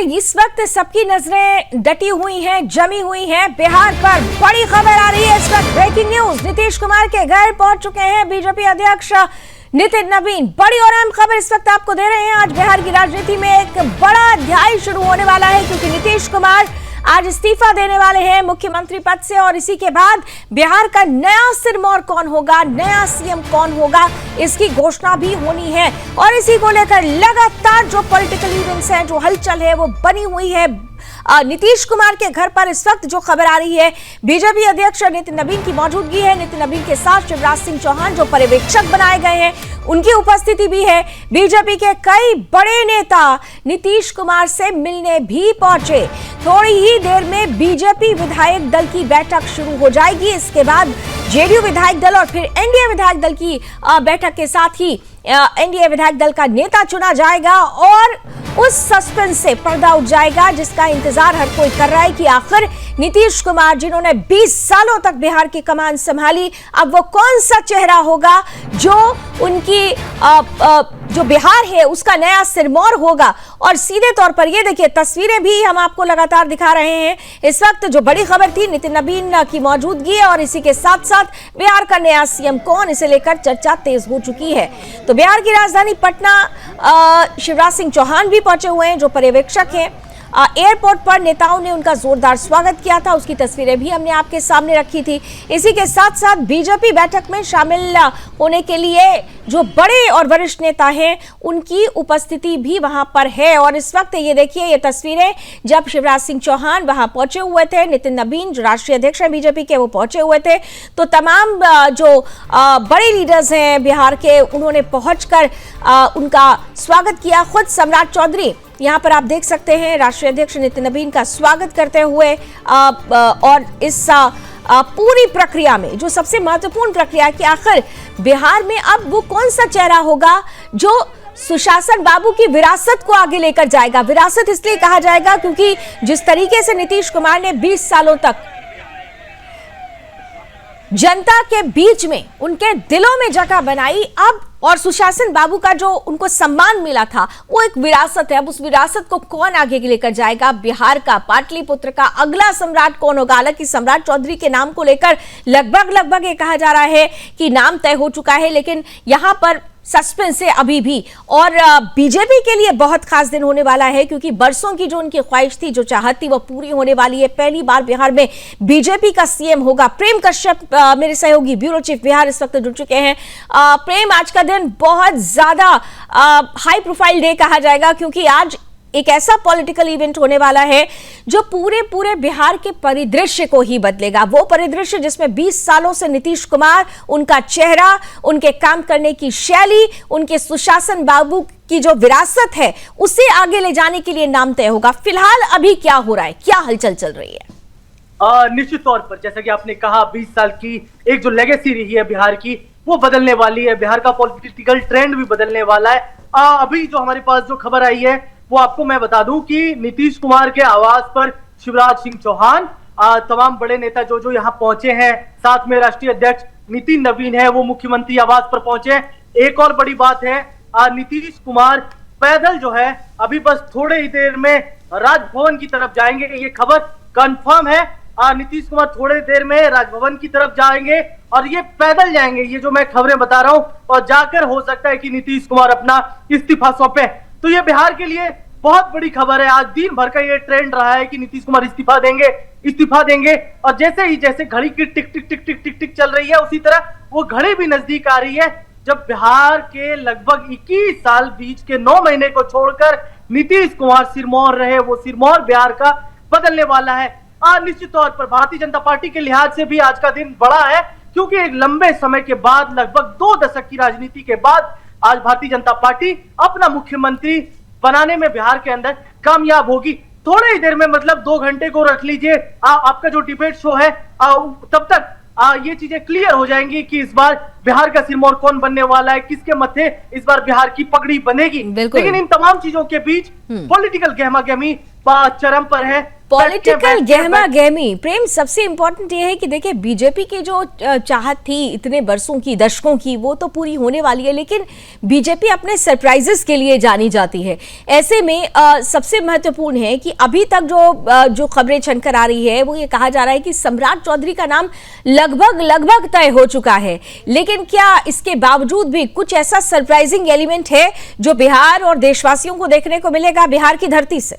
इस वक्त सबकी नजरें डटी हुई हैं, जमी हुई हैं बिहार पर। बड़ी खबर आ रही है इस वक्त, ब्रेकिंग न्यूज। नीतीश कुमार के घर पहुंच चुके हैं बीजेपी अध्यक्ष नितिन नवीन। बड़ी और अहम खबर इस वक्त आपको दे रहे हैं। आज बिहार की राजनीति में एक बड़ा अध्याय शुरू होने वाला है, क्योंकि नीतीश कुमार आज इस्तीफा देने वाले हैं मुख्यमंत्री पद से, और इसी के बाद बिहार का नया सिरमौर कौन होगा, नया सीएम कौन होगा, इसकी घोषणा भी होनी है। और इसी को लेकर लगातार जो पॉलिटिकल इवेंट्स हैं, जो हलचल है, वो बनी हुई है। नीतीश कुमार के घर पर इस वक्त जो खबर आ रही है, बीजेपी अध्यक्ष नितिन नवीन की मौजूदगी है। नितिन नवीन के साथ शिवराज सिंह चौहान जो पर्यवेक्षक बनाए गए हैं, उनकी उपस्थिति भी है। बीजेपी के कई बड़े नेता नीतीश कुमार से मिलने भी पहुंचे। थोड़ी ही देर में बीजेपी विधायक दल की बैठक शुरू हो जाएगी। इसके बाद जेडीयू विधायक दल और फिर एनडीए विधायक दल की बैठक के साथ ही एनडीए विधायक दल का नेता चुना जाएगा, और उस सस्पेंस से पर्दा उठ जाएगा जिसका इंतजार हर कोई कर रहा है कि आखिर नीतीश कुमार, जिन्होंने 20 सालों तक बिहार की कमान संभाली, अब वो कौन सा चेहरा होगा जो उनकी जो बिहार है उसका नया सिरमौर होगा। और सीधे तौर पर ये देखिए, तस्वीरें भी हम आपको लगातार दिखा रहे हैं। इस वक्त जो बड़ी खबर थी नितिन नवीन की मौजूदगी, और इसी के साथ साथ बिहार का नया सीएम कौन, इसे लेकर चर्चा तेज हो चुकी है। तो बिहार की राजधानी पटना शिवराज सिंह चौहान भी पहुंचे हुए हैं, जो पर्यवेक्षक हैं। एयरपोर्ट पर नेताओं ने उनका जोरदार स्वागत किया था, उसकी तस्वीरें भी हमने आपके सामने रखी थी। इसी के साथ साथ बीजेपी बैठक में शामिल होने के लिए जो बड़े और वरिष्ठ नेता हैं, उनकी उपस्थिति भी वहां पर है। और इस वक्त ये देखिए, ये तस्वीरें जब शिवराज सिंह चौहान वहां पहुंचे हुए थे, नितिन नवीन जो राष्ट्रीय अध्यक्ष हैं बीजेपी के, वो पहुंचे हुए थे, तो तमाम जो बड़े लीडर्स हैं बिहार के, उन्होंने पहुंचकर उनका स्वागत किया। खुद सम्राट चौधरी यहाँ पर आप देख सकते हैं राष्ट्रीय अध्यक्ष नितिन नवीन का स्वागत करते हुए। और इस पूरी प्रक्रिया में जो सबसे महत्वपूर्ण प्रक्रिया कि आखिर बिहार में अब वो कौन सा चेहरा होगा जो सुशासन बाबू की विरासत को आगे लेकर जाएगा। विरासत इसलिए कहा जाएगा क्योंकि जिस तरीके से नीतीश कुमार ने 20 सालों तक जनता के बीच में, उनके दिलों में जगह बनाई, अब और सुशासन बाबू का जो उनको सम्मान मिला था, वो एक विरासत है। अब उस विरासत को कौन आगे लेकर जाएगा, बिहार का, पाटलिपुत्र का अगला सम्राट कौन होगा। हालांकि सम्राट चौधरी के नाम को लेकर लगभग ये कहा जा रहा है कि नाम तय हो चुका है, लेकिन यहां पर सस्पेंस है अभी भी। और बीजेपी के लिए बहुत खास दिन होने वाला है, क्योंकि बरसों की जो उनकी ख्वाहिश थी, जो चाहत थी, वो पूरी होने वाली है। पहली बार बिहार में बीजेपी का सीएम होगा। प्रेम कश्यप मेरे सहयोगी ब्यूरो चीफ बिहार इस वक्त जुड़ चुके हैं। प्रेम, आज का दिन बहुत ज्यादा हाई प्रोफाइल डे कहा जाएगा, क्योंकि आज एक ऐसा पॉलिटिकल इवेंट होने वाला है जो पूरे बिहार के परिदृश्य को ही बदलेगा। वो परिदृश्य जिसमें 20 सालों से नीतीश कुमार, उनका चेहरा, उनके काम करने की शैली, उनके सुशासन बाबू की जो विरासत है, उसे आगे ले जाने के लिए नाम तय होगा। फिलहाल अभी क्या हो रहा है, क्या हलचल चल रही है? निश्चित तौर पर जैसा कि आपने कहा, 20 साल की एक जो लेगेसी रही है बिहार की, वो बदलने वाली है। बिहार का पॉलिटिकल ट्रेंड भी बदलने वाला है। अभी जो हमारे पास जो खबर आई है, वो आपको मैं बता दूं कि नीतीश कुमार के आवास पर शिवराज सिंह चौहान, तमाम बड़े नेता जो यहाँ पहुंचे हैं, साथ में राष्ट्रीय अध्यक्ष नितिन नवीन है, वो मुख्यमंत्री आवास पर पहुंचे। एक और बड़ी बात है, नीतीश कुमार पैदल जो है अभी बस थोड़े ही देर में राजभवन की तरफ जाएंगे। ये खबर कंफर्म है। नीतीश कुमार थोड़े देर में राजभवन की तरफ जाएंगे और ये पैदल जाएंगे। ये जो मैं खबरें बता रहा हूं, और जाकर हो सकता है कि नीतीश कुमार अपना इस्तीफा सौंपे। तो ये बिहार के लिए बहुत बड़ी खबर है। आज दिन भर का ये ट्रेंड रहा है कि नीतीश कुमार इस्तीफा देंगे, और जैसे घड़ी की टिक टिक टिक टिक टिक टिक चल रही है, उसी तरह वो घड़ी भी नजदीक आ रही है जब बिहार के लगभग 21 साल बीच के 9 महीने को छोड़कर नीतीश कुमार सिरमौर रहे, वो सिरमौर बिहार का बदलने वाला है। निश्चित तौर पर भारतीय जनता पार्टी के लिहाज से भी आज का दिन बड़ा है, क्योंकि एक लंबे समय के बाद, लगभग 2 दशक की राजनीति के बाद, आज भारतीय जनता पार्टी अपना मुख्यमंत्री बनाने में बिहार के अंदर कामयाब होगी। थोड़े ही देर में, मतलब 2 घंटे को रख लीजिए, आपका जो डिबेट शो है, तब तक ये चीजें क्लियर हो जाएंगी कि इस बार बिहार का सिरमौर कौन बनने वाला है, किसके मत्थे इस बार बिहार की पगड़ी बनेगी। लेकिन इन तमाम चीजों के बीच पॉलिटिकल गहमा गहमी चरम पर है। पॉलिटिकल गहमा गहमी प्रेम, सबसे इंपॉर्टेंट ये है कि देखिए बीजेपी की जो चाहत थी इतने बरसों की, दशकों की, वो तो पूरी होने वाली है, लेकिन बीजेपी अपने सरप्राइजेस के लिए जानी जाती है। ऐसे में सबसे महत्वपूर्ण है कि अभी तक जो खबरें छनकर आ रही है वो ये कहा जा रहा है कि सम्राट चौधरी का नाम लगभग तय हो चुका है, लेकिन क्या इसके बावजूद भी कुछ ऐसा सरप्राइजिंग एलिमेंट है जो बिहार और देशवासियों को देखने को मिलेगा बिहार की धरती से?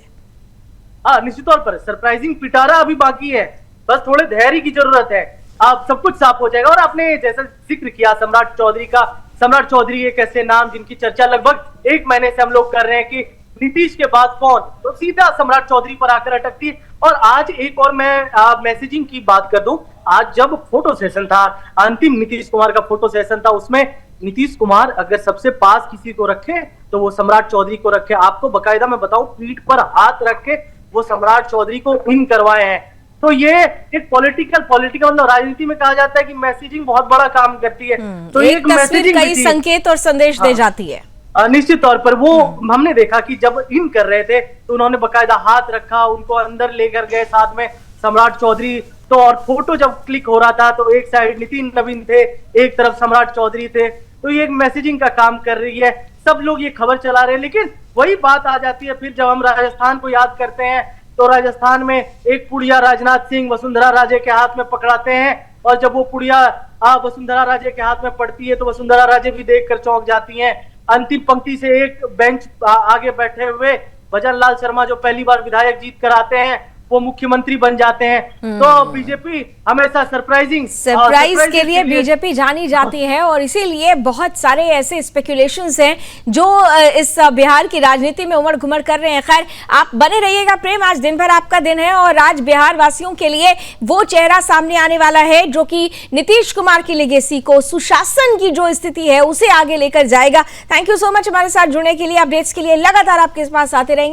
हाँ, निश्चित तौर पर सरप्राइजिंग पिटारा अभी बाकी है, बस थोड़े धैर्य की जरूरत है, आप सब कुछ साफ हो जाएगा। और आपने जैसा जिक्र किया सम्राट चौधरी का, सम्राट चौधरी एक ऐसे नाम जिनकी चर्चा लगभग 1 महीने से हम लोग कर रहे हैं कि नीतीश के बाद कौन, तो सीधा सम्राट चौधरी पर आकर अटकती है। और आज एक और मैं मैसेजिंग की बात कर दूं, आज जब फोटो सेशन था, अंतिम नीतीश कुमार का फोटो सेशन था, उसमें नीतीश कुमार अगर सबसे पास किसी को रखे तो वो सम्राट चौधरी को रखे। आपको बकायदा मैं बताऊं, पीठ पर हाथ रख के वो सम्राट चौधरी को इन करवाए हैं। तो ये एक पॉलिटिकल मतलब राजनीति में कहा जाता है कि मैसेजिंग बहुत बड़ा काम करती है। तो एक मैसेजिंग कई संकेत और संदेश दे जाती है। निश्चित तौर पर वो हमने देखा कि जब इन कर रहे थे तो उन्होंने बकायदा हाथ रखा, उनको अंदर लेकर गए साथ में सम्राट चौधरी। तो और फोटो जब क्लिक हो रहा था तो एक साइड नितिन नवीन थे, एक तरफ सम्राट चौधरी थे। तो ये एक मैसेजिंग का काम कर रही है, सब लोग ये खबर चला रहे हैं। लेकिन वही बात आ जाती है फिर जब हम राजस्थान को याद करते हैं, तो राजस्थान में एक पुड़िया राजनाथ सिंह वसुंधरा राजे के हाथ में पकड़ाते हैं, और जब वो पुड़िया वसुंधरा राजे के हाथ में पड़ती है तो वसुंधरा राजे भी देखकर चौंक जाती हैं। अंतिम पंक्ति से एक बेंच आगे बैठे हुए भजन लाल शर्मा, जो पहली बार विधायक जीत कर आते हैं, वो मुख्यमंत्री बन जाते हैं। तो बीजेपी हमेशा सरप्राइज के लिए बीजेपी जानी जाती है, और इसीलिए बहुत सारे ऐसे स्पेकुलेशंस हैं जो इस बिहार की राजनीति में उमड़ घुमड़ कर रहे हैं। खैर, आप बने रहिएगा प्रेम, आज दिन भर आपका दिन है और आज बिहार वासियों के लिए वो चेहरा सामने आने वाला है जो कि नीतीश कुमार की लेगेसी को, सुशासन की जो स्थिति है उसे आगे लेकर जाएगा। थैंक यू सो मच हमारे साथ जुड़ने के लिए, अपडेट्स के लिए लगातार आपके पास आते रहेंगे।